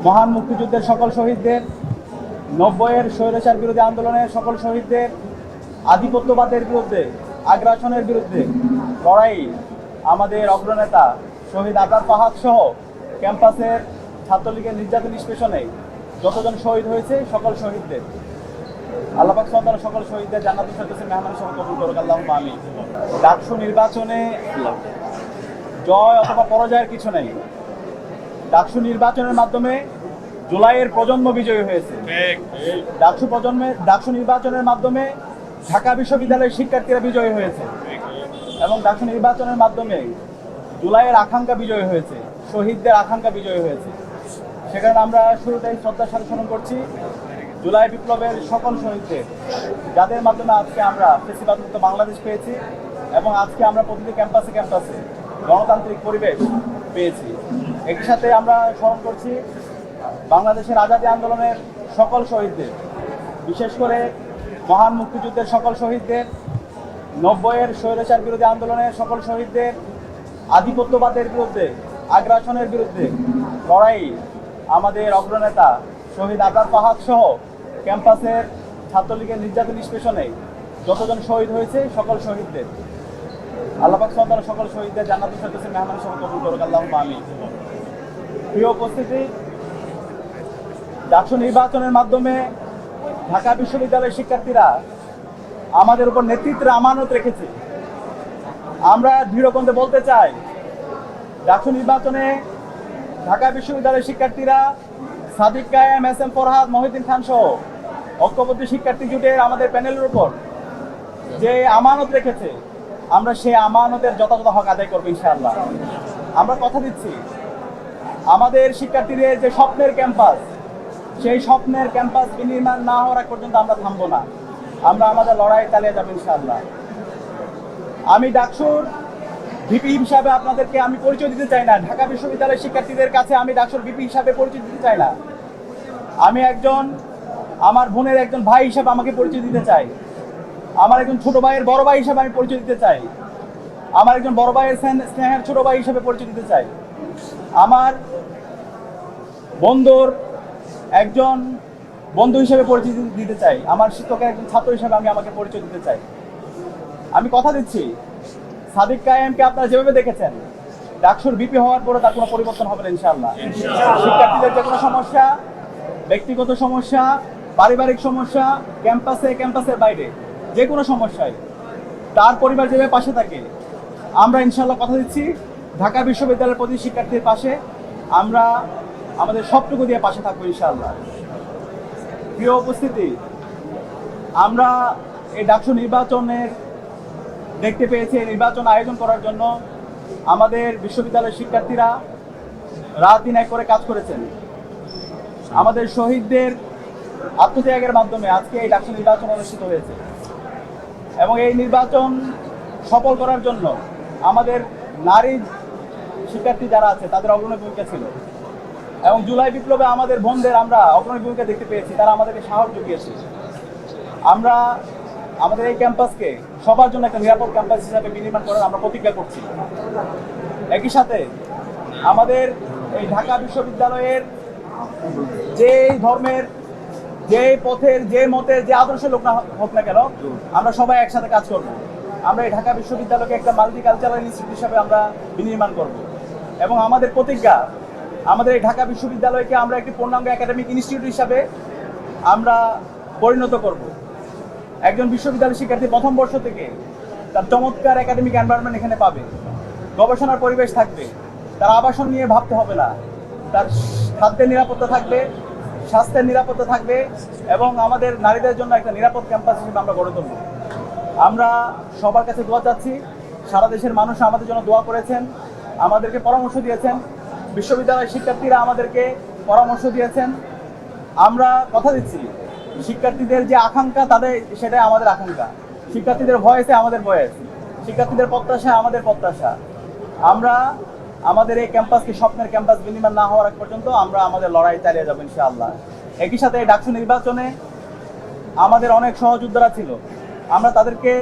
মহান মুক্তিযুদ্ধের সকল শহীদদের, 90-এর স্বৈরাচার বিরোধী আন্দোলনের সকল শহীদদের, আধিপত্যবাদের বিরুদ্ধে, আগ্রাসনের বিরুদ্ধে লড়াই আমাদের অগ্রনেতা শহীদ আবরার ফাহাদ সহ ক্যাম্পাসের ছাত্রলীগের নির্যাতন নিষ্পেষণে যতজন শহীদ হয়েছে সকল শহীদদের আল্লাহ পাক সুবহানাহু ওয়া তাআলা সকল শহীদদের জান্নাতুল ফেরদৌসের মেহমান হিসেবে কবুল করুক, আল্লাহুম্মা আমিন। ডাকসু নির্বাচনে জয় অথবা পরাজয়ের কিছু নেই। ডাকসু নির্বাচনের মাধ্যমে জুলাইয়ের প্রজন্ম বিজয়ী হয়েছে। ডাকসু নির্বাচনের মাধ্যমে ঢাকা বিশ্ববিদ্যালয়ের শিক্ষার্থীরা বিজয়ী হয়েছে এবং ডাকসু নির্বাচনের মাধ্যমে জুলাইয়ের আকাঙ্ক্ষা বিজয়ী হয়েছে, শহীদদের আকাঙ্ক্ষা বিজয়ী হয়েছে। সে কারণে আমরা শুরুতেই শ্রদ্ধার সাথে স্মরণ করছি জুলাই বিপ্লবের সকল শহীদদের, যাদের মাধ্যমে আজকে আমরা ফ্যাসিবাদমুক্ত বাংলাদেশ পেয়েছি এবং আজকে আমরা প্রতিটি ক্যাম্পাসে ক্যাম্পাসে গণতান্ত্রিক পরিবেশ পেয়েছি। একই সাথে আমরা স্মরণ করছি বাংলাদেশের আজাদী আন্দোলনের সকল শহীদদের, বিশেষ করে মহান মুক্তিযুদ্ধের সকল শহীদদের, 90-এর স্বৈরাচার বিরোধী আন্দোলনের সকল শহীদদের, আধিপত্যবাদের বিরুদ্ধে, আগ্রাসনের বিরুদ্ধে লড়াই আমাদের অগ্রনেতা শহীদ আবরার ফাহাদ সহ ক্যাম্পাসের ছাত্রলীগের নির্যাতন নিষ্পেষণে যতজন শহীদ হয়েছে সকল শহীদদের আল্লাহ পাক সুবহানাহু ওয়া তাআলা সকল শহীদদের জান্নাতুল ফেরদৌসের মেহমান হিসেবে কবুল করুক, আল্লাহুম্মা আমিন। প্রিয় উপস্থিতি, ডাকসু নির্বাচনের মাধ্যমে ঢাকা বিশ্ববিদ্যালয়ের শিক্ষার্থীরা আমাদের উপর নেতৃত্বের আমানত রেখেছে। আমরা দৃঢ়কণ্ঠে বলতে চাই, ডাকসু নির্বাচনে ঢাকা বিশ্ববিদ্যালয়ের শিক্ষার্থীরা সাদিক কায়েম, এস এম ফরহাদ, মহিউদ্দিন খান সহ ঐক্যবদ্ধ শিক্ষার্থী জুটের আমাদের প্যানেলের উপর যে আমানত রেখেছে, আমরা সেই আমানতের যথাযথ হক আদায় করবো ইনশাআল্লাহ। আমরা কথা দিচ্ছি, আমাদের শিক্ষার্থীদের যে স্বপ্নের ক্যাম্পাস, সেই স্বপ্নের ক্যাম্পাস বিনির্মাণ না হওয়ার আগ পর্যন্ত আমরা থামবো না, আমরা আমাদের লড়াই চালিয়ে যাবো ইনশাআল্লাহ। আমি ডাকসুর ভিপি হিসাবে আপনাদেরকে আমি পরিচয় দিতে চাই না, ঢাকা বিশ্ববিদ্যালয়ের শিক্ষার্থীদের কাছে আমি ডাকসুর ভিপি হিসাবে পরিচয় দিতে চাই না। আমি একজন, আমার বোনের একজন ভাই হিসাবে আমাকে পরিচয় দিতে চাই, আমার একজন ছোট ভাইয়ের বড় ভাই হিসাবে আমি পরিচয় দিতে চাই, আমার একজন বড় ভাইয়ের স্নেহের ছোট ভাই হিসাবে পরিচয় দিতে চাই, আমার বন্ধুর একজন বন্ধু হিসেবে পরিচয় দিতে চাই, আমার শিক্ষকের একজন ছাত্র হিসেবে আমি আমাকে পরিচয় দিতে চাই। আমি কথা দিচ্ছি, সাদিক কায়েমকে আপনারা যেভাবে দেখেছেন, ডাকসুর ভিপি হওয়ার পরে তার কোনো পরিবর্তন হবে না ইনশাআল্লাহ। শিক্ষার্থীদের যে কোনো সমস্যা, ব্যক্তিগত সমস্যা, পারিবারিক সমস্যা, ক্যাম্পাসের বাইরে যে কোনো সমস্যায় তার পরিবার যেভাবে পাশে থাকে, আমরা ইনশাআল্লাহ কথা দিচ্ছি ঢাকা বিশ্ববিদ্যালয়ের প্রতি শিক্ষার্থীর পাশে আমরা আমাদের সবটুকু দিয়ে পাশে থাকবো ইনশাআল্লাহ। প্রিয় উপস্থিতি, আমরা এই ডাকসু নির্বাচনের দেখতে পেয়েছি, এই নির্বাচন আয়োজন করার জন্য আমাদের বিশ্ববিদ্যালয়ের শিক্ষার্থীরা রাত দিন এক করে কাজ করেছেন। আমাদের শহীদদের আত্মত্যাগের মাধ্যমে আজকে এই ডাকসু নির্বাচন অনুষ্ঠিত হয়েছে এবং এই নির্বাচন সফল করার জন্য আমাদের নারী শিক্ষার্থী যারা আছে তাদের অগ্রণী ভূমিকা ছিল এবং জুলাই বিপ্লবে আমাদের বোনদের আমরা অগ্রণী ভূমিকা দেখতে পেয়েছি, তারা আমাদেরকে সাহস জুগিয়েছে। আমরা আমাদের এই ক্যাম্পাসকে সবার জন্য একটা নিরাপদ ক্যাম্পাস হিসাবে বিনির্মাণ করার আমরা প্রতিজ্ঞা করছি। একই সাথে আমাদের এই ঢাকা বিশ্ববিদ্যালয়ের যে ধর্মের, যে পথের, যে মতের, যে আদর্শের লোক না হোক না কেন, আমরা সবাই একসাথে কাজ করব। আমরা এই ঢাকা বিশ্ববিদ্যালয়কে একটা মাল্টিকালচারাল ইনস্টিটিউট হিসাবে আমরা বিনির্মাণ করব এবং আমাদের প্রতিজ্ঞা, আমাদের এই ঢাকা বিশ্ববিদ্যালয়কে আমরা একটি পূর্ণাঙ্গ একাডেমিক ইনস্টিটিউট হিসাবে আমরা পরিণত করব। একজন বিশ্ববিদ্যালয় শিক্ষার্থী প্রথম বর্ষ থেকে তার চমৎকার একাডেমিক এনভায়রনমেন্ট এখানে পাবে, গবেষণার পরিবেশ থাকবে, তার আবাসন নিয়ে ভাবতে হবে না, তার খাদ্যের নিরাপত্তা থাকবে, স্বাস্থ্যের নিরাপত্তা থাকবে এবং আমাদের নারীদের জন্য একটা নিরাপদ ক্যাম্পাস হিসেবে আমরা গড়ে তুলব। আমরা সবার কাছে দোয়া চাচ্ছি, সারা দেশের মানুষ আমাদের জন্য দোয়া করেছেন, আমাদেরকে পরামর্শ দিয়েছেন, বিশ্ববিদ্যালয়ের শিক্ষার্থীরা আমাদেরকে পরামর্শ দিয়েছেন। আমরা কথা দিচ্ছি, শিক্ষার্থীদের যে আকাঙ্ক্ষা তাদের সেটাই আমাদের আকাঙ্ক্ষা, শিক্ষার্থীদের ভয়েসে আমাদের ভয়েস, শিক্ষার্থীদের প্রত্যাশা আমাদের প্রত্যাশা। আমরা আমাদের এই ক্যাম্পাসকে স্বপ্নের ক্যাম্পাস বিনির্মাণ না হওয়ার আগ পর্যন্ত আমরা আমাদের লড়াই চালিয়ে যাবো ইনশাআল্লাহ। একই সাথে এই ডাকসু নির্বাচনে আমাদের অনেক সহযোদ্ধারা ছিল, আমরা তাদেরকে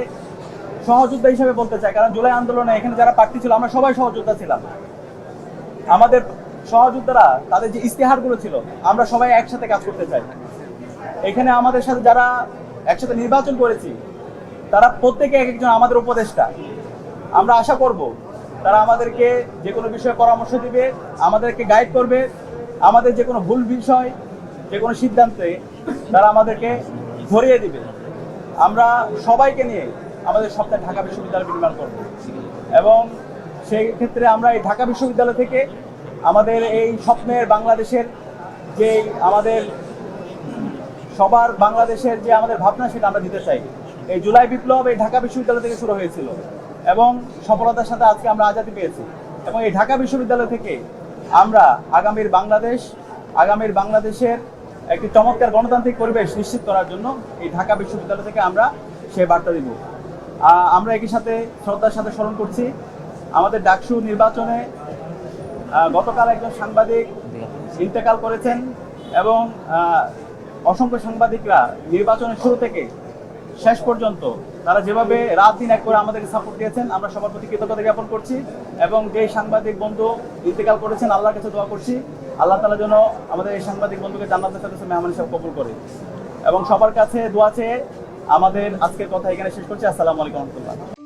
সহযোদ্ধা হিসেবে বলতে চাই, কারণ জুলাই আন্দোলনে এখানে যারা প্রার্থী ছিল আমরা সবাই সহযোদ্ধা ছিলাম। আমাদের সহযোদ্ধারা তাদের যে ইস্তেহারগুলো ছিল, আমরা সবাই একসাথে কাজ করতে চাই। এখানে আমাদের সাথে যারা একসাথে নির্বাচন করেছি তারা প্রত্যেকে এক একজন আমাদের উপদেষ্টা। আমরা আশা করব তারা আমাদেরকে যে কোনো বিষয়ে পরামর্শ দিবে, আমাদেরকে গাইড করবে, আমাদের যে কোনো ভুল বিষয়, যে কোনো সিদ্ধান্তে তারা আমাদেরকে ধরিয়ে দিবে। আমরা সবাইকে নিয়ে আমাদের স্বপ্নের ঢাকা বিশ্ববিদ্যালয় নির্মাণ করব এবং সেই ক্ষেত্রে আমরা এই ঢাকা বিশ্ববিদ্যালয় থেকে আমাদের এই স্বপ্নের বাংলাদেশের যে আমাদের সবার বাংলাদেশের যে আমাদের ভাবনা, সেটা আমরা দিতে চাই। এই জুলাই বিপ্লব এই ঢাকা বিশ্ববিদ্যালয় থেকে শুরু হয়েছিল এবং সফলতার সাথে আজকে আমরা আজাদী পেয়েছি। এবং এই ঢাকা বিশ্ববিদ্যালয় থেকে আমরা আগামীর বাংলাদেশের একটি চমৎকার গণতান্ত্রিক পরিবেশ নিশ্চিত করার জন্য এই ঢাকা বিশ্ববিদ্যালয় থেকে আমরা সে বার্তা দিব। আমরা একই সাথে শ্রদ্ধার সাথে স্মরণ করছি আমাদের ডাকসু নির্বাচনে গতকাল একজন সাংবাদিক ইন্তেকাল করেছেন এবং অসংখ্য সাংবাদিকরা নির্বাচনের শুরু থেকে শেষ পর্যন্ত তারা যেভাবে রাত দিন এক করে আমাদেরকে সাপোর্ট দিয়েছেন, আমরা সবার প্রতি কৃতজ্ঞতা জ্ঞাপন করছি। এবং যে সাংবাদিক বন্ধু ইন্তেকাল করেছেন, আল্লাহর কাছে দোয়া করছি আল্লাহ তাআলা যেন আমাদের এই সাংবাদিক বন্ধুকে জান্নাতের সাথে মেহমান হিসেবে কবুল করে। এবং সবার কাছে দোয়া চেয়ে আমাদের আজকের কথা এখানে শেষ করছি। আসসালামু আলাইকুম ওয়া রাহমাতুল্লাহ।